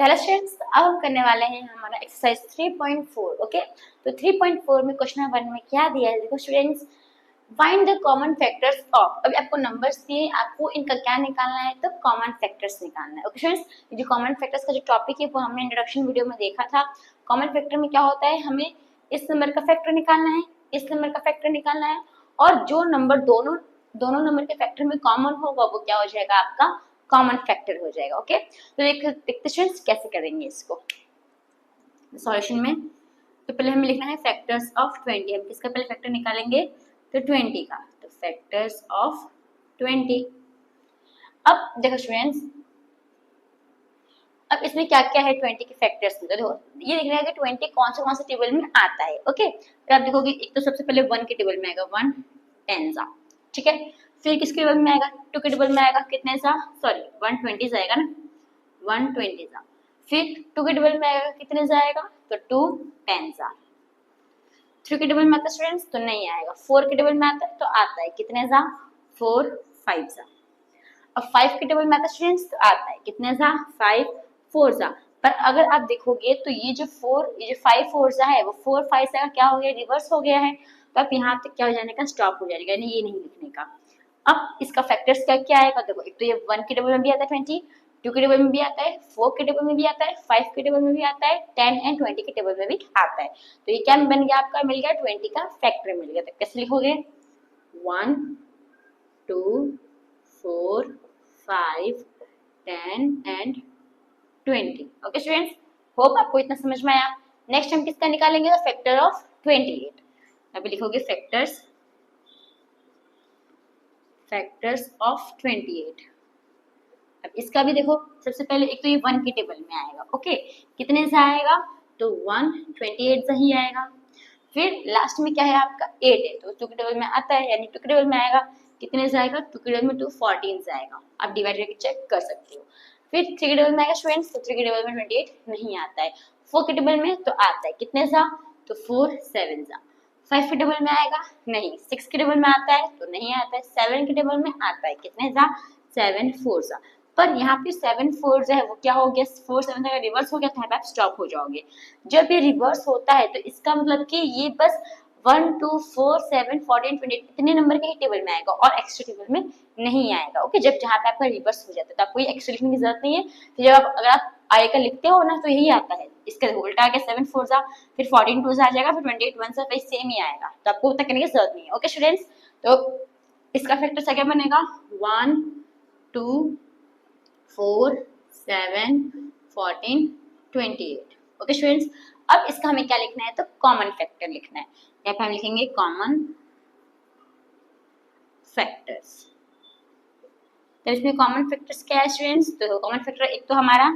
Hello students, अब हम करने वाले हैं हमारा एक्सरसाइज 3.4। ओके, तो 3.4 में क्वेश्चन नंबर 1 में क्या दिया है, देखो students, find the common factors of. अभी आपको नंबर्स दिए, आपको इनका क्या निकालना है, तो कॉमन फैक्टर्स निकालना है। ओके स्टूडेंट्स, ये जो कॉमन फैक्टर्स का जो टॉपिक है वो हमने इंट्रोडक्शन वीडियो में देखा था। कॉमन फैक्टर में क्या होता है, हमें इस नंबर का फैक्टर निकालना है, इस नंबर का फैक्टर निकालना है, और जो नंबर दोनों नंबर के फैक्टर में कॉमन होगा वो क्या हो जाएगा, आपका कॉमन फैक्टर हो जाएगा। ओके, तो देखते स्टूडेंट्स कैसे करेंगे इसको सॉल्यूशन में। तो पहले हमें लिखना है फैक्टर्स ऑफ 20। हम किसका पहले फैक्टर निकालेंगे, तो 20 का। तो फैक्टर्स ऑफ 20। अब देखो स्टूडेंट्स, अब इसमें क्या क्या है 20 के फैक्टर्स में, तो देखो ये लिखना है कि 20 कौन से टेबल में आता है। ओके, तो आप देखोगे एक तो सबसे पहले 1 के टेबल में आएगा, 1 10 सा, ठीक है। फिर किसके टेबल में आएगा, 2 के टेबल में आएगा, कितने सा, सॉरी 120 आएगा ना, 120 सा। फिर 2 के टेबल में आएगा, कितने सा आएगा, तो 2 10 सा। 3 के टेबल में आता है स्टूडेंट्स, तो नहीं आएगा। 4 के टेबल में आता है, तो आता है, कितने सा, 4 5 सा। अब 5 के टेबल में आता है स्टूडेंट्स, तो आता है, कितने सा, 5 4 सा। पर अगर आप देखोगे तो ये जो 5 4 सा है वो 4 5 सा का क्या हो गया, रिवर्स हो गया है। तो आप यहाँ तक क्या हो जाने का, स्टॉप हो जाएगा, यानी ये नहीं लिखने का। अब इसका फैक्टर्स क्या क्या आएगा, देखो एक तो ये 1 के टेबल में भी आता है 20, 2 के टेबल में भी आता है, 4 के टेबल में भी आता है, 5 के टेबल में भी आता है, 10 एंड 20 के टेबल में भी आता है। तो ये क्या बन गया, आपका मिल गया 20 का फैक्टर मिल गया। तो कैसे लिखोगे, 1 2 4 5 10 एंड 20। ओके स्टूडेंट्स, होप आपको इतना समझ में आया। नेक्स्ट हम किसका निकालेंगे, फैक्टर ऑफ 28। अभी लिखोगे फैक्टर्स ऑफ 28। अब इसका भी देखो, सबसे पहले एक तो ये 1 के टेबल में आएगा। ओके, कितने से आएगा, तो 1 28 से ही आएगा। फिर लास्ट में क्या है आपका 8 है, तो 2 के टेबल में आता है, यानी 2 के टेबल में आएगा, कितने से आएगा, 2 के टेबल में 2 14 से आएगा। आप डिवाइड करके चेक कर सकते हो। फिर 3 के टेबल में आएगा स्टूडेंट्स, तो 3 के टेबल में 28 नहीं आता है। 4 के टेबल में तो आता है, कितने सा, तो 4 7 सा। 5 के टेबल में आएगा नहीं, 6 के टेबल में आता है, तो नहीं आता है। 7 के टेबल में आता है, कितने सा, 7 4 सा। पर यहाँ पे 7 4 जो है वो क्या हो गया, 4 7 का रिवर्स हो गया, तो यहाँ पे आप स्टॉप हो जाओगे। जब ये रिवर्स होता है तो इसका मतलब कि ये बस 1 2 4 7 14 28 इतने नंबर के ही टेबल में आएगा और एक्स्ट्रा टेबल में नहीं आएगा। ओके, जब जहाँ पे आपका रिवर्स हो जाता है तो आपको ये एक्स्ट्रा लिखने की जरूरत नहीं है। तो जब आप अगर आप आगे का लिखते हो ना, तो यही आता है, इसका उल्टा आ गया, 7 4 सा, फिर 14 2 सा आ जाएगा, फिर 28 1 सा, फिर सेम ही आएगा। तो आपको उतना करने की जरूरत नहीं है। ओके स्टूडेंट्स, तो इसका फैक्टर क्या बनेगा, 1 2 4 7 14 28। ओके स्टूडेंट्स, अब इसका हमें क्या लिखना है, तो कॉमन फैक्टर लिखना है। यहाँ पे हम लिखेंगे कॉमन फैक्टर्स। तो इसमें कॉमन फैक्टर्स क्या है स्टूडेंट्स, तो कॉमन फैक्टर एक तो हमारा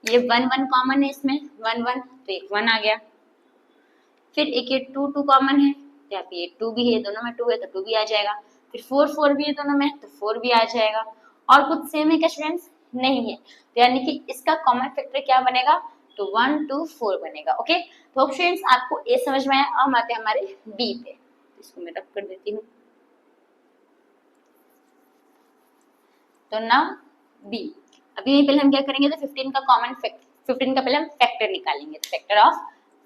ये 1 1 कॉमन है, इसमें 1 1, तो एक 1 आ गया। फिर एक ये 2 2 कॉमन है, तो यहाँ पे ये 2 भी है, दोनों में 2 है, तो 2 भी आ जाएगा। फिर 4 4 भी है दोनों में, तो 4 भी आ जाएगा। और कुछ सेम है क्या स्टूडेंट्स, नहीं है। तो यानी कि इसका कॉमन फैक्टर क्या बनेगा, तो 1 2 4 बनेगा। ओके, तो स्टूडेंट्स आपको ए समझ में आया। अब हम आते हैं हमारे बी पे, इसको मैं रब कर देती हूँ। तो ना बी, अभी पहले हम क्या करेंगे, तो 15 का कॉमन फैक्टर, 15 का पहले हम फैक्टर निकालेंगे। Factor of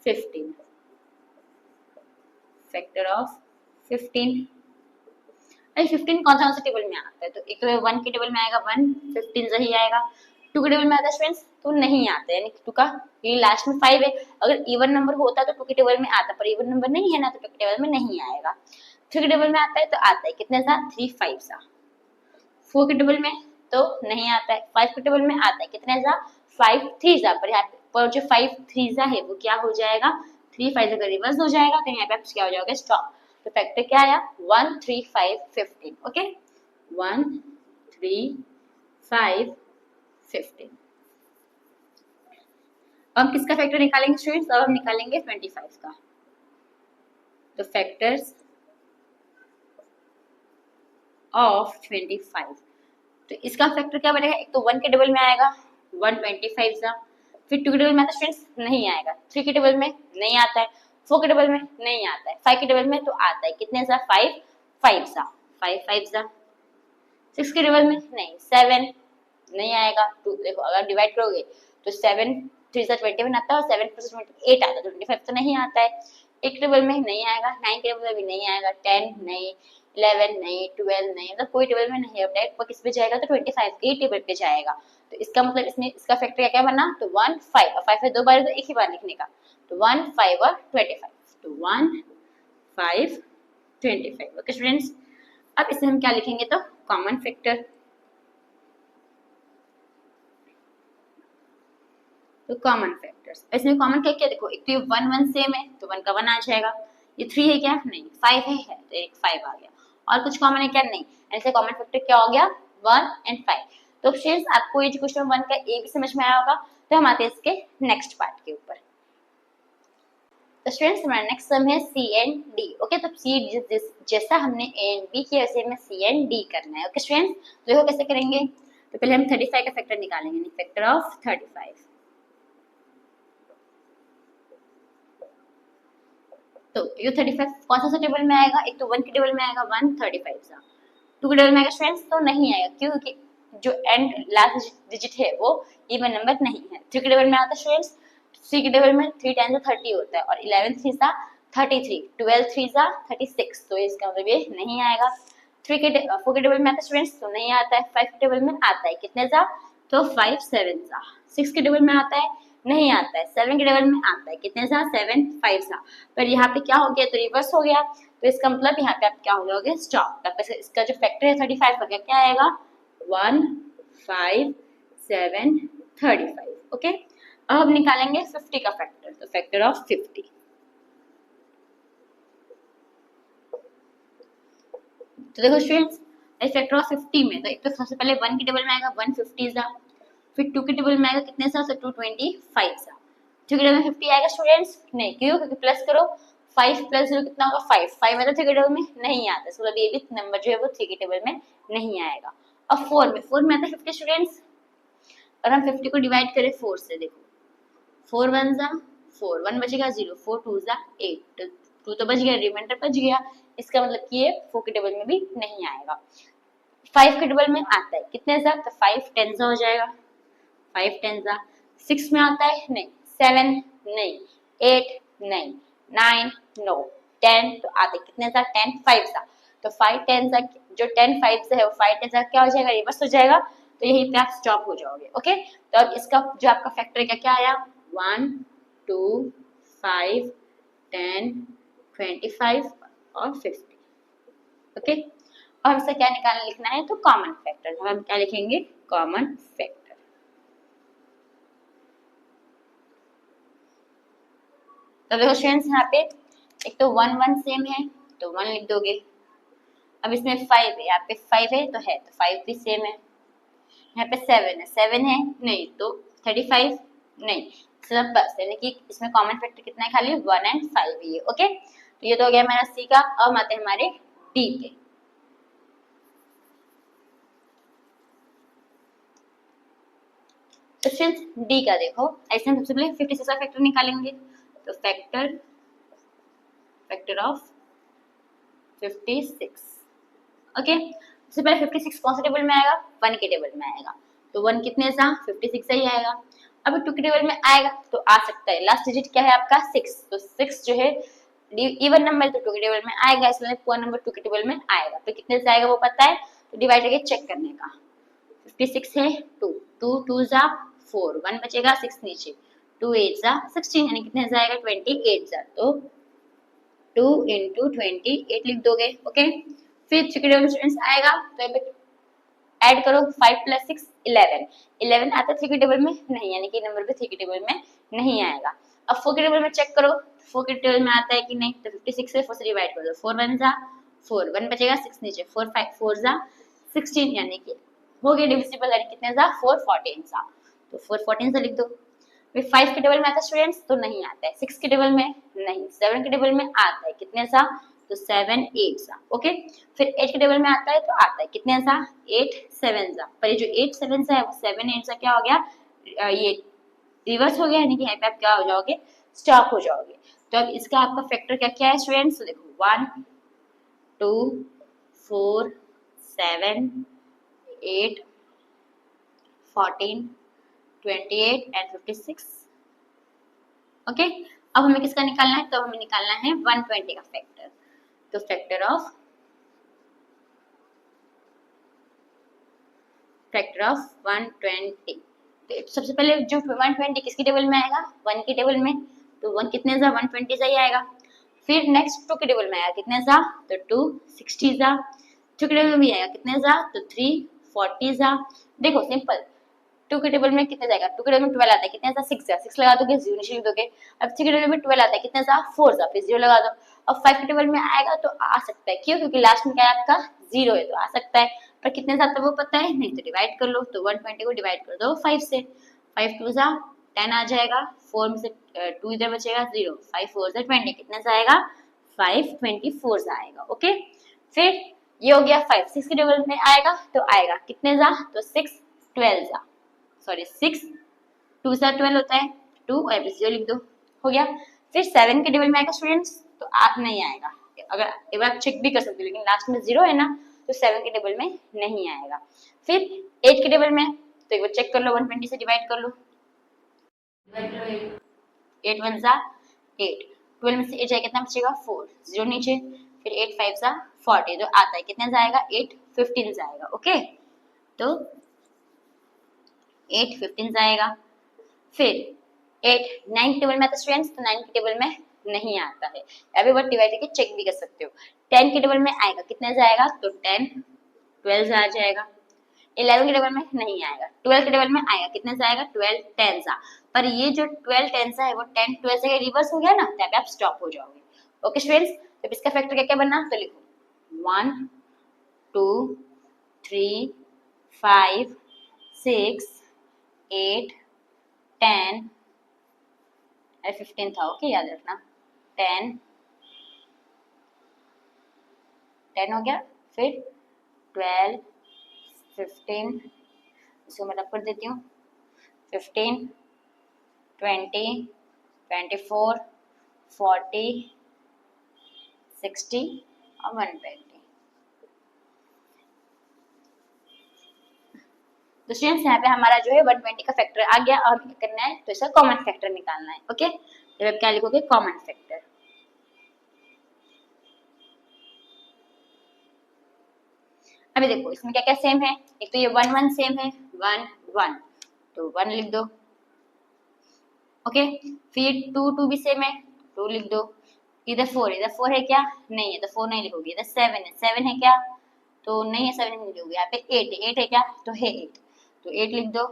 15, factor of 15। अरे 15 कौन सा टेबल में आता है, तो एक तो 1 के टेबल में आएगा, 1 15 से ही आएगा। 2 के टेबल में आता है स्टूडेंट्स, तो नहीं आता है, यानी 2 का ये लास्ट में 5 है। अगर इवन नंबर होता तो 2 के टेबल में आता, पर इवन नंबर नहीं है ना, तो 2 के टेबल में नहीं आएगा। 3 के टेबल में आता है, तो आता है, कितने सा, 3 5 सा। 4 के टेबल में तो नहीं आता है। 5 के टेबल में आता है, कितने सा, 5 3 सा। पर यहाँ पर जो 5 3 सा है वो क्या हो जाएगा, 3 5 अगर रिवर्स हो जाएगा, तो यहाँ पे क्या हो जाएगा, स्टॉप। तो फैक्टर क्या आया, 1 3 5 15। ओके, 1 3 5 15। अब हम किसका फैक्टर निकालेंगे स्टूडेंट्स, अब हम निकालेंगे 25 का। तो फैक्टर्स ऑफ 25, तो इसका फैक्टर क्या बनेगा, एक तो 1 के टेबल में आएगा, 125 सा। फिर 2 के टेबल में आता है स्टूडेंट्स, नहीं आएगा। 3 के टेबल में नहीं आता है। 4 के टेबल में नहीं आता है। 5 के टेबल में तो आता है, कितने सा, 5 5 सा, 5 5 सा। 6 के टेबल में नहीं, 7 नहीं आएगा। 2 देखो अगर डिवाइड करोगे तो 7 3 सा 21 आता है और 7 + 28 आता है, 25 तो नहीं आता है। एक टेबल में नहीं आएगा, 9 के टेबल में भी नहीं आएगा, 10 नहीं, 11 नहीं, 12 नहीं, मतलब कोई टेबल में नहीं है। वो किस पे जाएगा तो 25 के टेबल पे जाएगा। तो इसका मतलब इसमें इसका फैक्टर क्या क्या बना, तो 1 5 और 5 है 2 बार तो एक ही बार लिखने का, तो 1 5 और 25, तो 1 5 25। ओके स्टूडेंट्स, अब इसे हम क्या लिखेंगे तो कॉमन फैक्टर। तो कॉमन फैक्टर्स, इसमें कॉमन क्या क्या देखो, एक तो ये 1 1 सेम है तो 1 का 1 आ जाएगा, ये 3 है क्या, नहीं, 5 है तो एक 5 आ गया, और कुछ कॉमन है क्या, नहीं, ऐसे कॉमन फैक्टर क्या हो गया 1 और 5। तो फ्रेंड्स आपको ये जो क्वेश्चन 1 का ए भी समझ में आया होगा। तो हम आते हैं इसके नेक्स्ट पार्ट के ऊपर। तो स्टूडेंट्स हमारा नेक्स्ट सम है सी एंड डी। ओके, तो सी जैसा हमने ए एंड बी किया वैसे हमें सी एंड डी करना है। ओके स्टूडेंट्स, तो देखो कैसे करेंगे। तो पहले हम 35 का फैक्टर निकालेंगे, फैक्टर ऑफ 35। तो ये 35 कौन सा टेबल में आएगा, एक तो 1 के टेबल में आएगा 1 35 सा, 2 के टेबल में आएगा स्टूडेंट्स तो नहीं आएगा, क्योंकि जो एंड लास्ट डिजिट है वो इवन नंबर नहीं है। 3 के टेबल में आता है स्टूडेंट्स, 3 के टेबल में 3 टाइम्स 30 होता है, और 11 3 सा 33, 12 3 सा 36, तो इसका मतलब ये नहीं आएगा। 4 के टेबल में आता है स्टूडेंट्स तो नहीं आता है। 5 के टेबल में आता है कितने सा, तो 5 7 सा। 6 के टेबल में आता है, नहीं आता है। 7 के टेबल में आता है कितने सा, 7 5 सा। पर यहाँ पे क्या हो गया, तो रिवर्स हो गया, तो इसका मतलब यहाँ पे आप क्या हो जाओगे, स्टॉप। इसका जो फैक्टर है 35 का क्या आएगा, 1 5 7 35। ओके, अब हम निकालेंगे 50 का फैक्टर, तो फैक्टर ऑफ 50। तो देखो स्टूडेंट्स, फैक्टर ऑफ 50 में तो एक तो सबसे पहले 1 के टेबल में आएगा 150 सा, फिर 2 के टेबल में आएगा कितने सा, 225 सा। 3 के टेबल में 50 आएगा स्टूडेंट्स, नहीं, क्यों, क्योंकि प्लस करो, 5 + 0 कितना होगा 5, 5 है तो 3 के टेबल में नहीं आता, मतलब ये भी नंबर जो है वो 3 के टेबल में नहीं आएगा। अब 4 में आता है 50 स्टूडेंट्स, और हम 50 को डिवाइड करें 4 से, देखो 4 1 सा 4, 1 बचेगा 0, 4 2 सा 8, 2 तो बच गया, रिमाइंडर बच गया। इसका मतलब कि ये 4 के टेबल में भी नहीं आएगा। 5 के टेबल में आता है कितने सा, तो 5 10 सा हो जाएगा, 5 10 सा। 6 में आता है, नहीं, 7 नहीं, 8 नहीं, 9 नो, 10 तो आते कितने सा, 10 5 सा। तो 5 10 सा जो 10 5 से है वो 5 10 सा क्या हो जाएगा, रिवर्स हो जाएगा, तो यहीं पे आप स्टॉप हो जाओगे। ओके, तो अब इसका जो आपका फैक्टर क्या क्या आया, 1 2 5 10 25 और 50। ओके, और इसका क्या निकालना लिखना है, तो कॉमन फैक्टर। तो हम क्या लिखेंगे, कॉमन फैक्टर। तो देखो स्टूडेंट्स, यहाँ पे एक तो 1 1 सेम है तो 1 लिख दोगे। अब इसमें 5 है, यहाँ पे 5 है तो 5 भी सेम है। यहाँ पे 7 है नहीं, तो 35 नहीं, सब बस, यानी कि इसमें कॉमन फैक्टर कितना है, खाली 1 और 5 ही है। ओके, तो ये तो हो गया हमारा सी का। अब हम आते हैं हमारे डी पे। तो फ्रेंड्स डी का देखो, ऐसे हम सबसे पहले 56 का फैक्टर निकालेंगे, तो फैक्टर ऑफ 56। ओके, सबसे पहले 56 कौन सा टेबल में आएगा, 1 के टेबल में आएगा, तो 1 कितने सा, 56 ही आएगा। अब 2 के टेबल में आएगा तो आ सकता है, लास्ट डिजिट क्या है आपका 6, तो 6 जो है इवन नंबर तो 2 के टेबल में आएगा, इसलिए पूरा नंबर 2 के टेबल में आएगा। तो कितने से आएगा वो पता है, तो डिवाइड करके चेक करने का। 56 है 2, 2 2 जा 4, 1 बचेगा 6 नीचे, 2 8 जा 16, यानी कितने से आएगा 28 जा, तो 2 into 28 लिख दोगे। ओके, फिर 3 के टेबल में स्टूडेंट्स आएगा तो ऐड करो, 5 + 6 11, 11 आता है 3 के टेबल में नहीं, यानी कि नंबर भी 3 के टेबल में नहीं आएगा। अब 4 के टेबल में चेक करो, 4 के टेबल में आता है कि नहीं, तो 56 से 4 से डिवाइड कर दो, 4 1 जा 4, 1 बचेगा 6 नीचे, 4 5 4 जा 16, यानी कि हो गया डिविजिबल, यानी कितने जा 4 14 सा, तो 4 14 से लिख दो। फिर 5 के टेबल में आता है स्टूडेंट्स तो नहीं आता है, 6 के टेबल में नहीं, 7 के टेबल में आता है कितने सा, तो 7 8 सा। ओके, फिर 8 के टेबल में आता है तो आता है कितने सा, 8 7 सा। पर ये जो 8 7 सा है वो 7 8 सा क्या हो गया, ये रिवर्स हो गया, यानी कि यहाँ पे आप क्या हो जाओगे, स्टॉप हो जाओगे। तो अब इसका आपका फैक्टर क्या क्या है स्टूडेंट्स, तो देखो 1 2 4 7 8 14 28 एंड 56। ओके, अब हमें किसका निकालना है? तो हमें निकालना है 120 का फैक्टर। तो फैक्टर ऑफ 120। तो सबसे पहले जो 120 किसकी टेबल में आएगा? 1 की टेबल में। तो 1 कितने जा? 120 जा ही आएगा। फिर नेक्स्ट 2 की टेबल में आएगा कितने जा? तो 2 60 जा। 2 की टेबल में भी आएगा कितने जा? तो 3 40 जा। देखो सिंपल, 2 के टेबल में कितने जाएगा? 2 के टेबल में 12 आता है कितने जा? 6 जा। 6 लगा दोगे 0 नीचे लिख दोगे। अब 3 के टेबल में 12 आता है कितने जा? 4 जा, फिर 0 लगा दो। अब 5 के टेबल में आएगा तो आ सकता है, क्यों? क्योंकि लास्ट में क्या है आपका? 0 है, तो आ सकता है। पर कितने जाता है वो पता है नहीं, तो डिवाइड कर लो। तो 120 को डिवाइड कर दो 5 से। 5 2 जा 10 आ जाएगा, 4 में से 2 इधर बचेगा 0, 5 4 जा 20, कितने से आएगा? 524 आएगा। ओके, फिर ये हो गया 5। 6 के टेबल में आएगा तो आएगा कितने जा? तो 6 12 जा, सॉरी 6 2 से 12 होता है, 2 और 0 लिख दो, हो गया। फिर 7 के टेबल में आएगा स्टूडेंट्स, तो आप नहीं आएगा। अगर एक बार चेक भी कर सकते हो, लेकिन लास्ट में 0 है ना, तो 7 के टेबल में नहीं आएगा। फिर 8 के टेबल में, तो एक बार चेक कर लो, 120 से डिवाइड कर लो। 8 1 जा 8, 12 में से 8 जाए कितना बचेगा? 4, 0 नीचे। फिर 8 5 जा 40, जो आता है कितना जाएगा? 8 15 जाएगा। ओके, तो 8 15 जाएगा। फिर 8 9 की टेबल में आता है स्टूडेंट्स, तो 9 की टेबल में नहीं आता है। अभी बार डिवाइड करके चेक भी कर सकते हो। 10 की टेबल में आएगा कितने जाएगा? तो 10 12 आ जाएगा। 11 के टेबल में नहीं आएगा। 12 के टेबल में आएगा कितने से आएगा? 12 10 सा। पर ये जो 12 10 सा है वो 10 12 से रिवर्स हो गया ना, तब आप स्टॉप हो जाओगे। ओके स्टूडेंट्स, तो इसका फैक्टर क्या क्या बनना? तो लिखो 1 2 3 5 6 8 10 15 था। ओके, याद रखना 10 10 हो गया। फिर 12 15, इसको मैं रब कर देती हूँ, 15 20 24 40 60 और 120। तो स्टूडेंट्स यहाँ पे हमारा जो है 120 का फैक्टर आ गया। और हमें क्या करना है? तो इसका कॉमन फैक्टर निकालना है। ओके, तो आप क्या लिखोगे? Common factor. अभी देखो इसमें क्या क्या सेम है। एक तो ये 1 1 सेम है, 1 1, तो 1 लिख दो। ओके, फिर 2 2 भी सेम है, 2 लिख दो। इधर 4 है क्या? नहीं है, तो 4 नहीं लिखोगे। इधर 7 है क्या? तो नहीं है, 7 नहीं लिखोगे। यहाँ पे 8 है क्या? तो है 8, तो 8 लिख दो।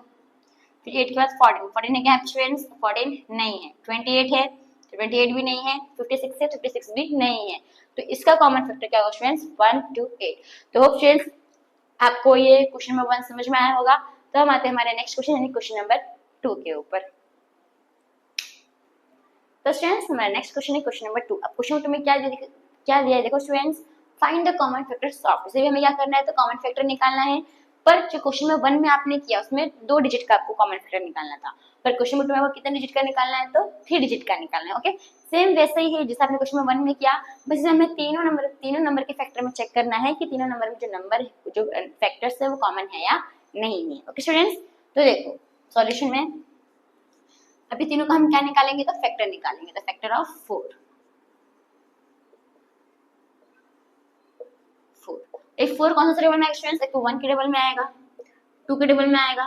फिर 8 के बाद 14 है क्या स्टूडेंट्स? 14 नहीं है। 28 है, तो 28 भी नहीं है। 56 है, 56 भी नहीं है। तो इसका कॉमन फैक्टर क्या होगा स्टूडेंट्स? 1 2 8। तो होप स्टूडेंट्स आपको ये क्वेश्चन नंबर 1 समझ में आया होगा। तो हम आते हैं हमारे नेक्स्ट क्वेश्चन यानी क्वेश्चन नंबर 2 के ऊपर। तो स्टूडेंट्स हमारा नेक्स्ट क्वेश्चन है क्वेश्चन नंबर 2। अब क्वेश्चन में क्या दिया है देखो students, find the common factors of. इसे भी हमें क्या करना है? तो कॉमन फैक्टर निकालना है। पर जो क्वेश्चन में 1 में आपने किया उसमें 2 डिजिट का आपको कॉमन फैक्टर निकालना था, पर क्वेश्चन में 2 में आपको कितने डिजिट का निकालना है? तो 3 डिजिट का निकालना है। ओके, सेम वैसे ही है जैसे आपने क्वेश्चन में 1 में किया, बस इसमें हमें तीनों नंबर के फैक्टर में चेक करना है कि तीनों नंबर में जो नंबर जो फैक्टर्स है वो कॉमन है या नहीं है। ओके स्टूडेंट्स, तो देखो सॉल्यूशन में अभी तीनों का हम क्या निकालेंगे? तो फैक्टर निकालेंगे। तो फैक्टर ऑफ 4 एक 4 कौन सा टेबल में आएगा स्टूडेंट्स? एक तो 1 के टेबल में आएगा, 2 के टेबल में आएगा,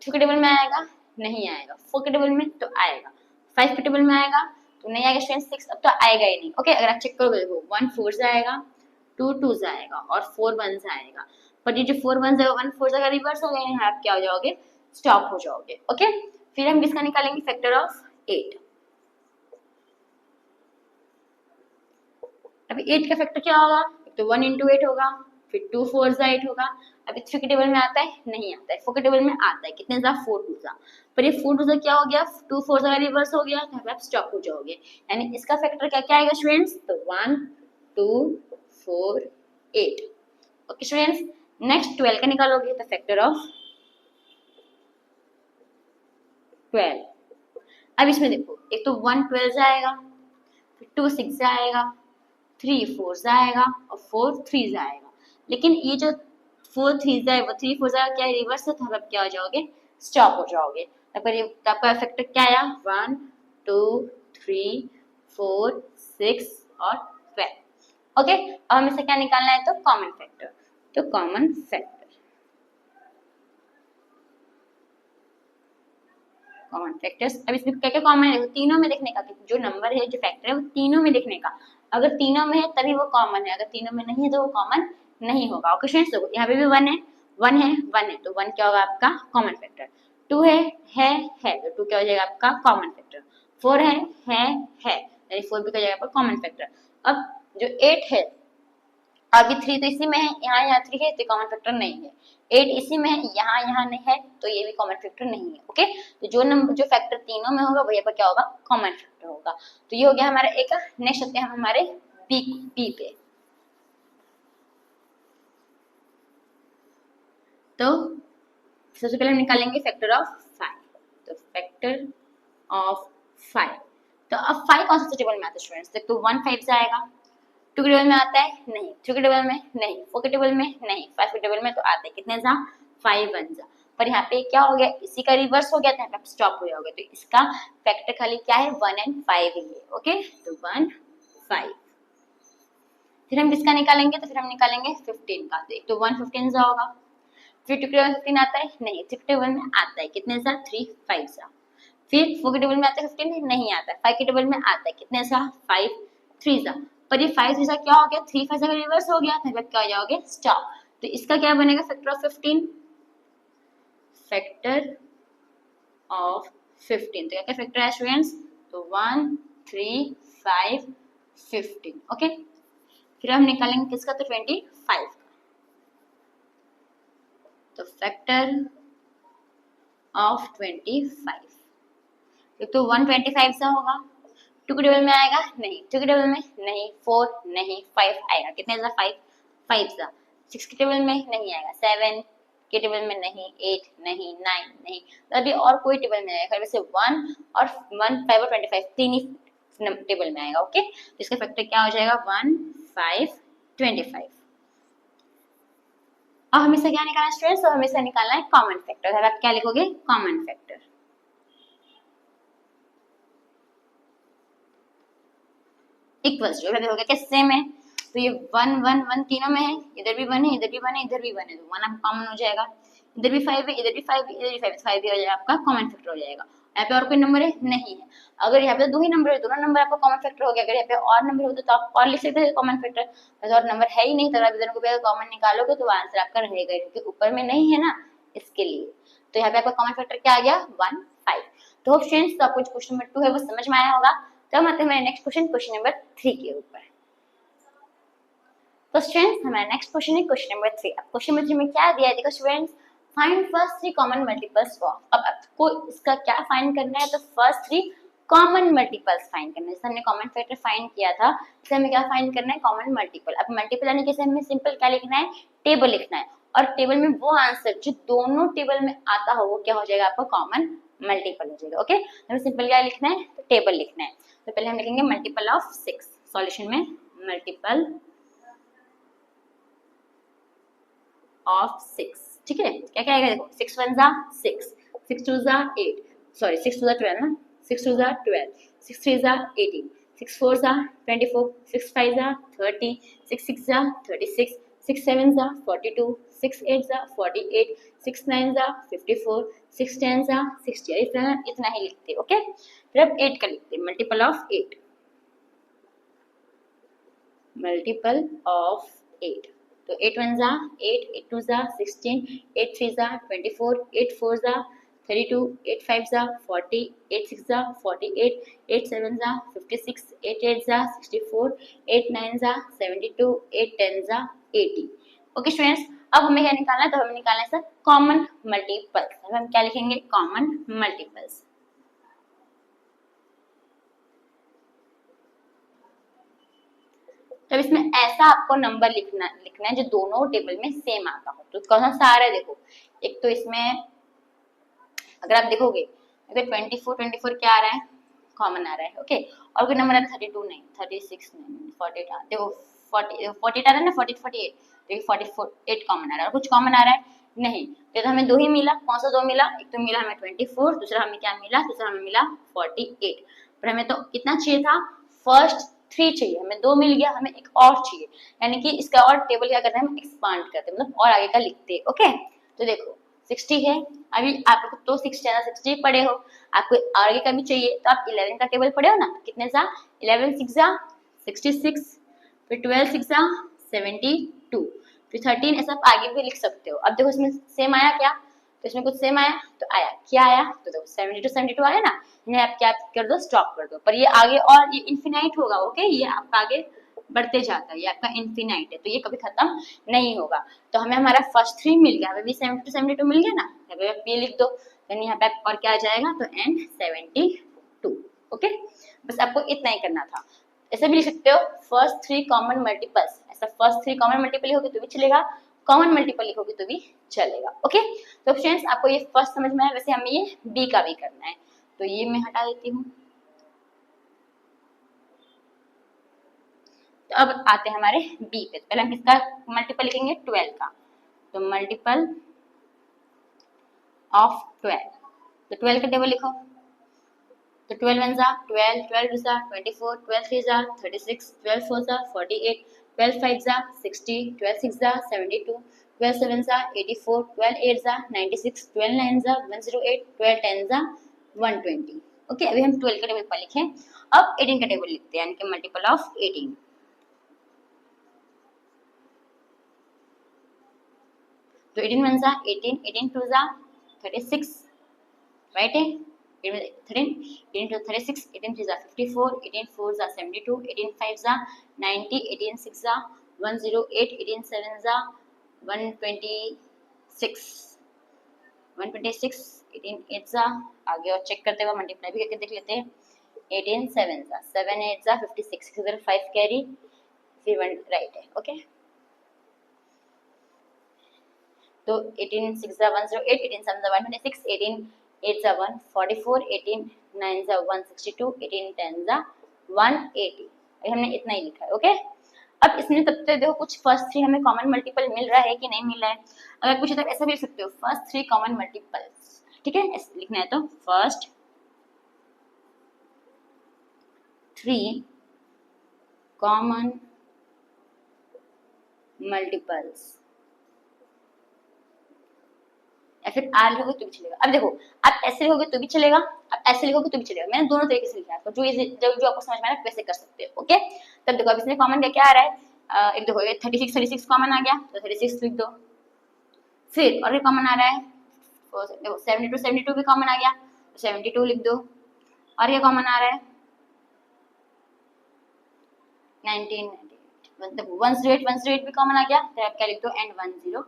2 के टेबल में आएगा, नहीं आएगा। 4 के टेबल में तो आएगा, 5 के टेबल में आएगा तो नहीं आएगा स्टूडेंट्स। 6 अब तो आएगा ही नहीं। ओके, अगर आप चेक करोगे देखो 1 4 से आएगा, 2 2 से आएगा और 4 1 से आएगा। पर ये जो 4 1 से 1 4 से रिवर्स हो गए हैं, आप क्या हो जाओगे? स्टॉप हो जाओगे। ओके, फिर हम किसका निकालेंगे? Factor of 8। अभी 8 का फैक्टर क्या होगा? तो 1 into 8 होगा, फिर 2 4 जा 8 होगा। अभी 3 के टेबल में आता है? नहीं आता है। 4 के टेबल में आता है, कितने जा? 4 2 जा। पर ये 4 2 जा क्या हो गया? 2 4 जा रिवर्स हो गया, तो आप स्टॉप हो जाओगे। यानी इसका फैक्टर क्या क्या आएगा स्टूडेंट्स? तो 1 2 4 8। ओके स्टूडेंट्स, नेक्स्ट 12 का निकालोगे तो फैक्टर ऑफ 12। अब इसमें देखो एक तो 1 12 जाएगा, फिर 2 6 जाएगा, 3 4 जाएगा और 4 3 जाएगा। लेकिन ये जो 4 3 जाए वो 3 4 जाएगा क्या रिवर्स है, तो आप क्या हो जाओगे? स्टॉप हो जाओगे। तो आपका फैक्टर क्या आया 1 2 3 4 6 और 12। ओके, अब हमें से क्या निकालना है, तो कॉमन फैक्टर। तो कॉमन फैक्टर, कॉमन फैक्टर्स, अब इसमें क्या क्या कॉमन है, तीनों में देखने का, जो नंबर है जो फैक्टर है वो तीनों में देखने का। अगर तीनों में है तभी वो कॉमन है, अगर तीनों में नहीं है तो वो कॉमन नहीं होगा। ओके स्टूडेंट्स, देखो यहाँ पे भी 1 है, 1 है, 1 है, तो 1 क्या होगा आपका कॉमन फैक्टर। 2 है तो 2 क्या हो जाएगा आपका कॉमन फैक्टर। 4 है यानी 4 भी क्या हो जाएगा आपका कॉमन फैक्टर। अब जो 8 है, अभी 3 तो इसी में है, यहाँ 3 है तो कॉमन फैक्टर नहीं है। 8 इसी में है, यहाँ नहीं है, तो ये भी कॉमन फैक्टर नहीं है। ओके, तो जो नंबर जो फैक्टर तीनों में होगा वही पर क्या होगा, कॉमन फैक्टर होगा। तो ये हो गया हमारा एक। नेक्स्ट आते हैं हम हमारे बी पे। तो सबसे पहले हम निकालेंगे फैक्टर ऑफ 5। तो फैक्टर ऑफ 5, तो अब 5 कौन सा टेबल में आता है स्टूडेंट्स, तो 1 5 से आएगा। 2 के टेबल में आता है नहीं, 3 के टेबल में नहीं, 4 के टेबल में नहीं, 5 के टेबल में तो आता है कितने जा 5 1 जा। पर यहाँ पे क्या हो गया, इसी का रिवर्स हो गया था, यहाँ पे स्टॉप हो गया, तो इसका फैक्टर खाली क्या है 1 एंड 5 ही है। ओके, तो 1 5। फिर हम किसका निकालेंगे, तो फिर हम निकालेंगे 15 का। तो एक तो 1 15 जा होगा। फिर 2 के टेबल में 15 आता है नहीं, 3 के टेबल में आता है कितने सा 3 5 सा। फिर 4 के टेबल में आता है 15 नहीं आता है, 5 के टेबल में आता है कितने सा 5 3 सा। पर ये 5 3 सा क्या हो गया, 3 5 सा का रिवर्स हो गया, फिर क्या हो जाओगे स्टॉप। तो इसका क्या बनेगा फैक्टर ऑफ 15, फैक्टर ऑफ 15। तो क्या क्या फैक्टर है स्टूडेंट्स, तो 1 3 5 15। ओके, फिर हम निकालेंगे किसका, तो 25 का। तो फैक्टर ऑफ 25, एक तो 125 सा होगा। 2 के टेबल में आएगा नहीं, 2 के टेबल में नहीं, 4 नहीं, 5 आएगा कितने सा 5 5 सा। 6 के टेबल में नहीं आएगा, 7 के टेबल में नहीं, 8 नहीं, 9 नहीं, तो अभी और कोई टेबल में आएगा, वैसे 1 और 1 5 और 25 तीन ही टेबल में आएगा। ओके, तो इसका फैक्टर क्या हो जाएगा 1 5 25। अब हमें से क्या निकालना है स्टूडेंट्स, तो हमें से निकालना है कॉमन फैक्टर। आप क्या लिखोगे, कॉमन फैक्टर। इक्वल्स जो हो गया कैसे सेम है, तो ये 1 1 1 तीनों में है, इधर भी 1 है, इधर भी 1 है, इधर भी 1 है, तो 1 आपका कॉमन हो जाएगा। इधर भी 5 है, इधर भी 5 है, इधर भी 5 है, 5 भी हो जाएगा आपका कॉमन फैक्टर हो जाएगा। यहाँ पे और कोई नंबर है नहीं है। अगर यहाँ पे दो ही नंबर है, दोनों नंबर आपका कॉमन फैक्टर हो गया। अगर यहाँ पे और नंबर होता तो आप और लिख सकते थे कॉमन फैक्टर, और नंबर है ही नहीं, तो आप दोनों को कॉमन निकालोगे तो आंसर आपका रहेगा, क्योंकि ऊपर में नहीं है ना, इसके लिए। तो यहाँ पे आपका कॉमन फैक्टर क्या आ गया 1 5। तो होप स्टूडेंट्स, तो आपको क्वेश्चन नंबर 2 है वो समझ में आया होगा। तो हम आते हैं हमारे नेक्स्ट क्वेश्चन, क्वेश्चन नंबर 3 के ऊपर। तो स्टूडेंट्स हमारा नेक्स्ट क्वेश्चन है क्वेश्चन नंबर 3। अब क्वेश्चन नंबर 3 में क्या दिया है, देखो students, find first 3 common multiples of. अब आपको इसका क्या फाइंड करना है, तो फर्स्ट 3 कॉमन मल्टीपल्स फाइंड करना है। जैसे हमने कॉमन फैक्टर फाइंड किया था, इसे हमें क्या फाइंड करना है, कॉमन मल्टीपल। अब मल्टीपल यानी कैसे, हमें सिंपल क्या लिखना है, टेबल लिखना है, और टेबल में वो आंसर जो दोनों टेबल में आता हो वो क्या हो जाएगा आपका कॉमन मल्टीपल हो जाएगा। ओके, हमें सिंपल क्या लिखना है, तो टेबल लिखना है। तो पहले हम लिखेंगे मल्टीपल ऑफ 6, सॉल्यूशन में मल्टीपल ऑफ 6। ठीक है, क्या क्या आएगा देखो, 6 1 जा 6, 6 2 जा 8, सॉरी 6 2 जा 12 ना, 6 2 जा 12, 6 3 जा 18, 6 4 जा 24, 6 5 जा 30, 6 6 जा 36, 6 7 जा 42, 6 8 जा 48, 6 9 जा 54, 6 10 जा 60। इतना ही लिखते। ओके, फिर अब 8 का लिखते, मल्टीपल ऑफ 8, मल्टीपल ऑफ 8। तो 8 1 जा 8, 8 2 जा 16, 8 3 जा 24, 8 4 जा 32, 8 5 जा 40, 8 6 जा 48, 8 7 जा 56, 8 8 जा 64, 8 9 जा 72, 8 10 जा 80। ओके स्टूडेंट्स, अब हमें क्या निकालना है, तो हमें निकालना है सर कॉमन मल्टीपल्स। अब हम क्या लिखेंगे, कॉमन मल्टीपल्स। तो इसमें ऐसा आपको नंबर लिखना है जो दोनों टेबल में सेम आता हो। तो कौन सा आ रहा है देखो, एक तो इसमें अगर आप देखोगे, अगर 24 क्या आ रहा है, कॉमन आ रहा है। ओके, और कोई नंबर है 32 नहीं, 36 नहीं, 48 देखो 40 48 आ रहा है ना, 48 देखिए 48 कॉमन आ रहा है, और कुछ कॉमन आ रहा है नहीं, तो हमें 2 ही मिला। कौन सा 2 मिला? एक तो मिला हमें 24, दूसरा हमें क्या मिला? दूसरा हमें मिला 48। पर हमें तो कितना चाहिए था? फर्स्ट 3 चाहिए, हमें 2 मिल गया, हमें एक और चाहिए, यानी कि इसका और टेबल क्या करते हैं हम? एक्सपांड करते हैं, मतलब और आगे का लिखते हैं। ओके, तो देखो 60 है, अभी आपको तो 60 पढ़े हो, आपको आगे का भी चाहिए, तो आप 11 का टेबल पढ़े हो ना, कितने सा? 11 6 66, फिर 12 6 72, फिर 13, ऐसा आप आगे भी लिख सकते हो। अब देखो इसमें सेम आया क्या? तो इसमें कुछ सेम आया, तो आया क्या आया? तो देखो 72 आया ना, इन्हें आप क्या कर दो? स्टॉप कर दो। पर ये आगे और ये इन्फिनाइट होगा। ओके, ये आपका आगे बढ़ते जाता है, ये आपका इन्फिनाइट है, तो ये कभी खत्म नहीं होगा। तो हमें हमारा फर्स्ट 3 मिल गया, हमें भी 72 मिल गया ना, अभी आप ये लिख दो, यानी यहाँ पे और क्या आ जाएगा? तो एंड 72। ओके, बस आपको इतना ही करना था। ऐसे भी लिख सकते हो फर्स्ट 3 कॉमन मल्टीपल्स, ऐसा फर्स्ट 3 कॉमन मल्टीपल लिखोगे तो भी चलेगा, कॉमन मल्टीपल लिखोगे तो भी चलेगा। ओके, तो फ्रेंड्स आपको ये फर्स्ट समझ में आया। वैसे हमें ये बी का भी करना है, तो ये मैं हटा देती हूँ। तो अब आते हैं हमारे बी पे। तो पहले हम किसका मल्टीपल लिखेंगे? 12 का, तो मल्टीपल ऑफ 12, तो 12 का टेबल लिखो। तो 12 1 जा 12, 12 2 जा 24, 12 3 जा 36, 12 4 जा 48, 12 5 जा 60, 12 6 जा 72, 12 7 जा 84, 12 8 जा 96, 12 9 जा 108, 12 10 जा 120। ओके, अभी हम 12 का टेबल पर लिखें। अब 18 का टेबल लिखते हैं, यानी कि मल्टीपल ऑफ 18। तो 18 1 जा 18, 18 2 जा 36, राइट है, 13, 18 to 36, 18 3 जा 54, 18 4 जा 72, 18 5 जा 90, 18 6 जा 108, 18 7 जा 126, 126, 18 8 जा, आगे और चेक करते हुए मल्टीप्लाई भी करके देख लेते हैं। 18 7 जा 7 8 जा 56, इधर 5 कैरी, फिर 1 राइट है। ओके, तो 18 6 जा 108, 18 7 जा 126, 18 8 जा 144, 18 9 जा 162, 18 10 जा 180। अभी हमने इतना ही लिखा है। ओके, अब इसमें तब तक देखो कुछ फर्स्ट 3 हमें कॉमन मल्टीपल मिल रहा है कि नहीं मिल रहा है। अगर कुछ तक ऐसा भी लिख सकते हो, फर्स्ट 3 कॉमन मल्टीपल्स, ठीक है, ऐसे लिखना है। तो फर्स्ट 3 कॉमन मल्टीपल्स, या फिर आर लिखोगे तो भी चलेगा। अब देखो, आप ऐसे लिखोगे तो भी चलेगा, आप ऐसे लिखोगे तो भी चलेगा। मैंने दोनों तरीके से लिखा है, आपको जो आपको समझ में आ रहा है वैसे कर सकते हो। ओके, तब देखो अब इसमें कॉमन क्या क्या आ रहा है? एक देखो ये 36 कॉमन आ गया, तो 36 लिख दो। फिर और ये कॉमन आ रहा है, देखो 72 भी कॉमन आ गया, तो 72 लिख दो। और ये कॉमन आ रहा है 19, मतलब 108 भी कॉमन आ गया, तो आप क्या लिख दो? एंड 108।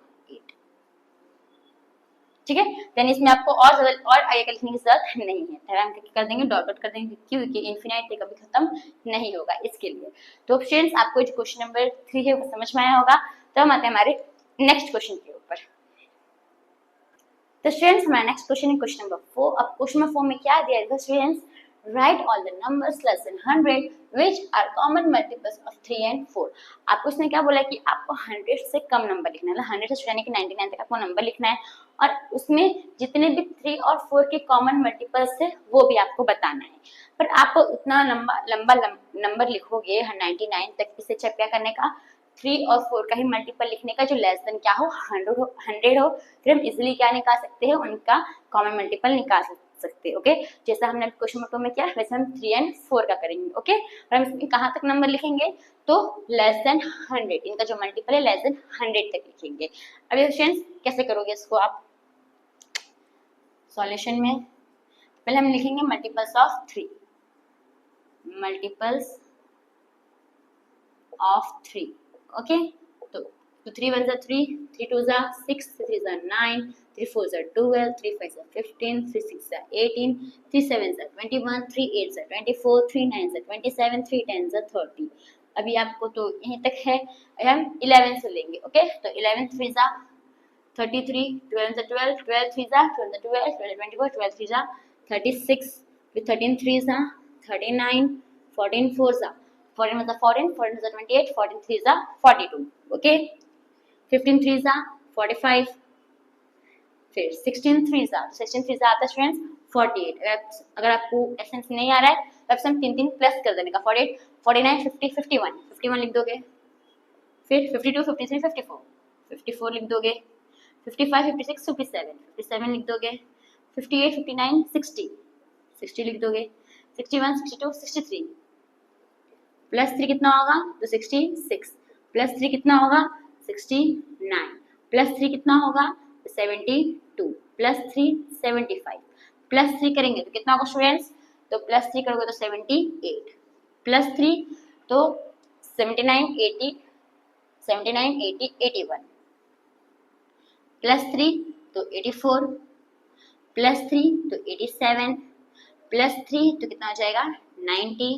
ठीक है, यानी इसमें आपको और आगे का लिखने की जरूरत नहीं है। फिर हम कर देंगे डॉट कर देंगे, क्योंकि इनफिनाइट कभी खत्म नहीं होगा, इसके लिए। तो फ्रेंड्स आपको जो क्वेश्चन नंबर 3 है वो समझ में आया होगा। तो हम आते हैं हमारे नेक्स्ट क्वेश्चन के ऊपर। तो फ्रेंड्स हमारा नेक्स्ट क्वेश्चन है क्वेश्चन नंबर 4। अब क्वेश्चन नंबर 4 में क्या दिया है friends? Write all the numbers less than 100 which are common multiples of 3 and 4। आपको इसने क्या बोला है कि आपको 100 से कम नंबर लिखना है, 100 से यानी कि 99 तक आपको नंबर लिखना है, और उसमें जितने भी 3 और 4 के कॉमन मल्टीपल्स है वो भी आपको बताना है। पर आप उतना लंबा नंबर लिखोगे 99 तक, इसे चेक क्या करने का? 3 और 4 का ही मल्टीपल लिखने का, जो लेस देन क्या हो? 100 हो। फिर हम इजिली क्या निकाल सकते हैं? उनका कॉमन मल्टीपल निकाल सकते हैं। ओके, जैसा हमने क्वेश्चन नंबर 2 में किया, वैसे हम 3 एंड 4 का करेंगे। ओके, और हम इसमें कहाँ तक नंबर लिखेंगे? तो लेस देन 100, इनका जो मल्टीपल है लेस देन 100 तक लिखेंगे। अब ये फ्रेंड्स कैसे करोगे इसको आप सॉल्यूशन में? पहले हम लिखेंगे multiples of 3, multiples of 3। Okay, तो 3 1 जा 3, 3 2 जा 6, 3 जा 9, 3 4 जा 12, 3 5 जा 15, 3 6 जा 18, 3 7 जा 21, 3 8 जा 24, 3 9 जा 27, 3 10 जा 30। अभी आपको तो यहीं तक है, हम 11 से लेंगे। ओके, तो 11 3 जा 33, 12 जा 12, 12 3 जा 12 जा 12, 12 24, 12 3 जा 36, फिर 13 3 जा 39, 14 4 जा 14 मतलब 14, 14 जा 28, 14 3 जा 42। ओके, 15 3 जा 45, फिर 16 3 जा 16 3 जा आता है स्टूडेंट्स 48। अगर आपको एसेंस नहीं आ रहा है तो आप तीन तीन प्लस कर देने का 48 49 50 51 51 लिख दोगे, फिर 52 53 54 54 लिख दोगे, 55 56 57 57 लिख दोगे, 58 59 60 60 लिख दोगे, 61 62 63 प्लस 3 कितना होगा तो 66 प्लस 3 कितना होगा 69 प्लस 3 कितना होगा 72 प्लस 3 75 प्लस 3 करेंगे तो कितना होगा स्टूडेंट्स, तो प्लस 3 करोगे तो 78 प्लस 3 तो 79 80 79 80 81 प्लस 3 तो 84 प्लस 3 तो 87 प्लस 3 तो कितना हो जाएगा 90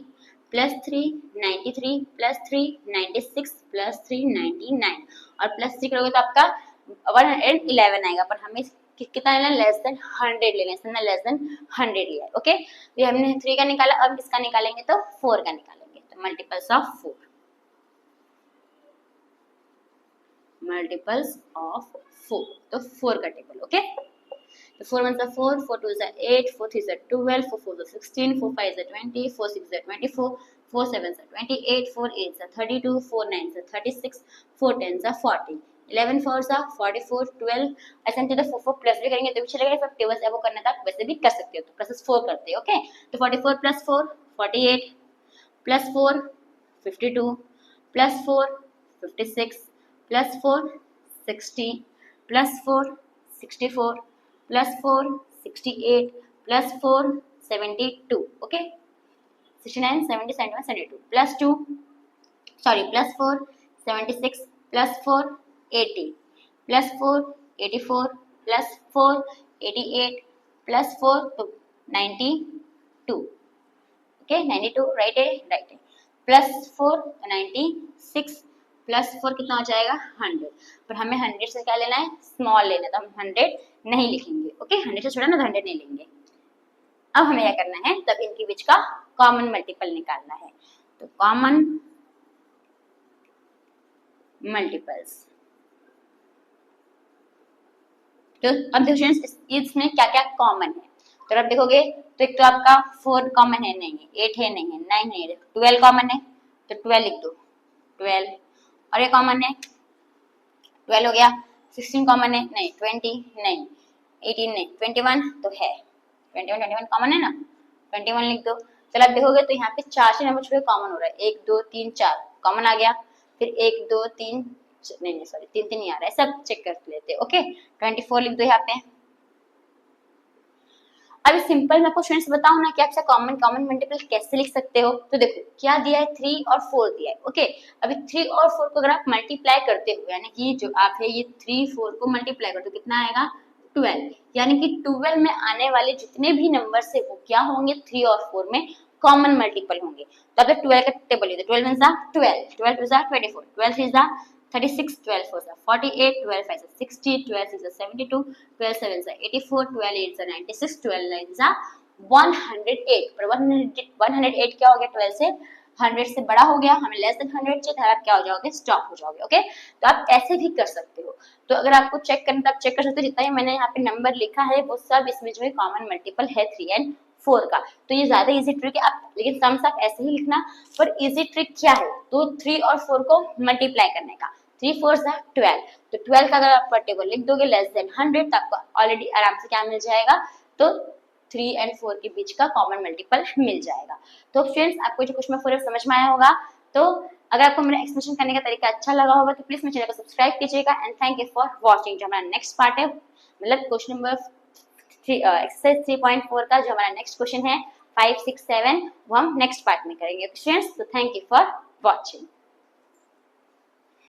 प्लस 3 93 प्लस 3 96 प्लस 3 99 और प्लस 3 करोगे तो आपका 111 आएगा, पर हमें कितना लेना लेस देन 100 लेना है, लेस देन 100 लिया है। ओके, तो हमने 3 का निकाला, अब किसका निकालेंगे तो 4 का निकालेंगे, तो मल्टीपल्स ऑफ 4 मल्टीपल्स ऑफ 4 तो 4 का टेबल। ओके, तो 4 1 4 4 2 8 4 3 12 4 4 16 4 5 20 4 6 24 4 7 28 4 8 32 4 9 36 4 10 40 11 4 44 12 ऐसे हम 4 4 प्लस भी करेंगे तो भी चलेगा, सब टेबल से वो करना था वैसे भी कर सकते हो, तो प्लस 4 करते हैं। ओके, तो 44 plus 4 48 plus 4 52 plus 4 56 plus 4 60 plus 4 64 plus 4 68 plus 4 72 okay 69 70 71 72 plus 2 sorry plus 4 76 plus 4 80 plus 4 84 plus 4 88 plus 4 तो 92 ओके 92 राइट है प्लस 4 96 प्लस 4 कितना हो जाएगा 100, पर हमें 100 से क्या लेना है स्मॉल लेना है, तो हम 100 नहीं लिखेंगे। ओके, 100 से छोटा ना तो 100 नहीं लेंगे। अब हमें क्या करना है, तब इनके बीच का कॉमन मल्टीपल निकालना है, तो कॉमन मल्टीपल्स। तो अब देखो स्टूडेंट्स इसमें क्या क्या कॉमन है, तो अब देखोगे तो एक तो आपका 4 कॉमन है नहीं है, 8 है नहीं है, 9 है, 12 कॉमन है तो 12 लिख दो 12, और ये कॉमन है 12 हो गया, 16 कॉमन है नहीं, 20 नहीं, 18 नहीं, 21 तो है 21 कॉमन है ना, 21 लिख दो। चलो आप देखोगे तो यहाँ पे 4 से नंबर छुड़े कॉमन हो रहा है, 1 2 3 4 कॉमन आ गया, फिर 1 2 3 नहीं सॉरी 3 3 नहीं आ रहा है, सब चेक कर लेते हैं। ओके 24 लिख दो यहाँ पे। अभी सिंपल मैं आपको स्टूडेंट्स बताऊं ना कि आप कॉमन मल्टीपल कैसे लिख सकते हो, तो देखो क्या दिया है 3 और 4 दिया है। ओके, अभी 3 और 4 को अगर आप मल्टीप्लाई करते हो यानी कि जो आप है ये 3 4 को मल्टीप्लाई करते हो कितना आएगा 12, यानी कि 12 में आने वाले जितने भी नंबर से वो क्या होंगे 3 और 4 में कॉमन मल्टीपल होंगे। तो अब 12 का टेबल है, 12 मींस 12 12 2 24 12 3 36 12 4 48 12 5 60 12 6 72 12 7 84 12 8 96 12 9 108, पर 108 क्या हो गया 12 से 100 से बड़ा हो गया, हमें लेस देन 100 चाहिए, आप क्या हो जाओगे स्टॉप हो जाओगे। ओके, तो आप ऐसे भी कर सकते हो। तो अगर आपको चेक करना तो आप चेक कर सकते हो, जितना ही मैंने यहाँ पे नंबर लिखा है वो सब इसमें जो है कॉमन मल्टीपल है 3 एंड 4 का। तो ये ज्यादा इजी ट्रिक है, आप लेकिन सम्स आप ऐसे ही लिखना, पर इजी ट्रिक क्या है तो 3 और 4 को मल्टीप्लाई करने का, 3 4 12, तो 12 का अगर आप टेबल लिख दोगे लेस देन 100 तो आपको ऑलरेडी आराम से क्या मिल जाएगा, तो 3 एंड 4 के बीच का कॉमन मल्टीपल मिल जाएगा। तो फ्रेंड्स आपको जो कुछ मैं पूरा समझ में आया होगा, तो अगर आपको मेरा एक्सप्लेनेशन करने का तरीका अच्छा लगा होगा तो प्लीज मेरे चैनल को सब्सक्राइब कीजिएगा and thank you for watching. जो हमारा नेक्स्ट पार्ट है मतलब क्वेश्चन नंबर एक्सरसाइज 3.4 का जो हमारा नेक्स्ट क्वेश्चन है 5 6 7 वो हम नेक्स्ट पार्ट में करेंगे। फ्रेंड्स तो थैंक यू फॉर वॉचिंग।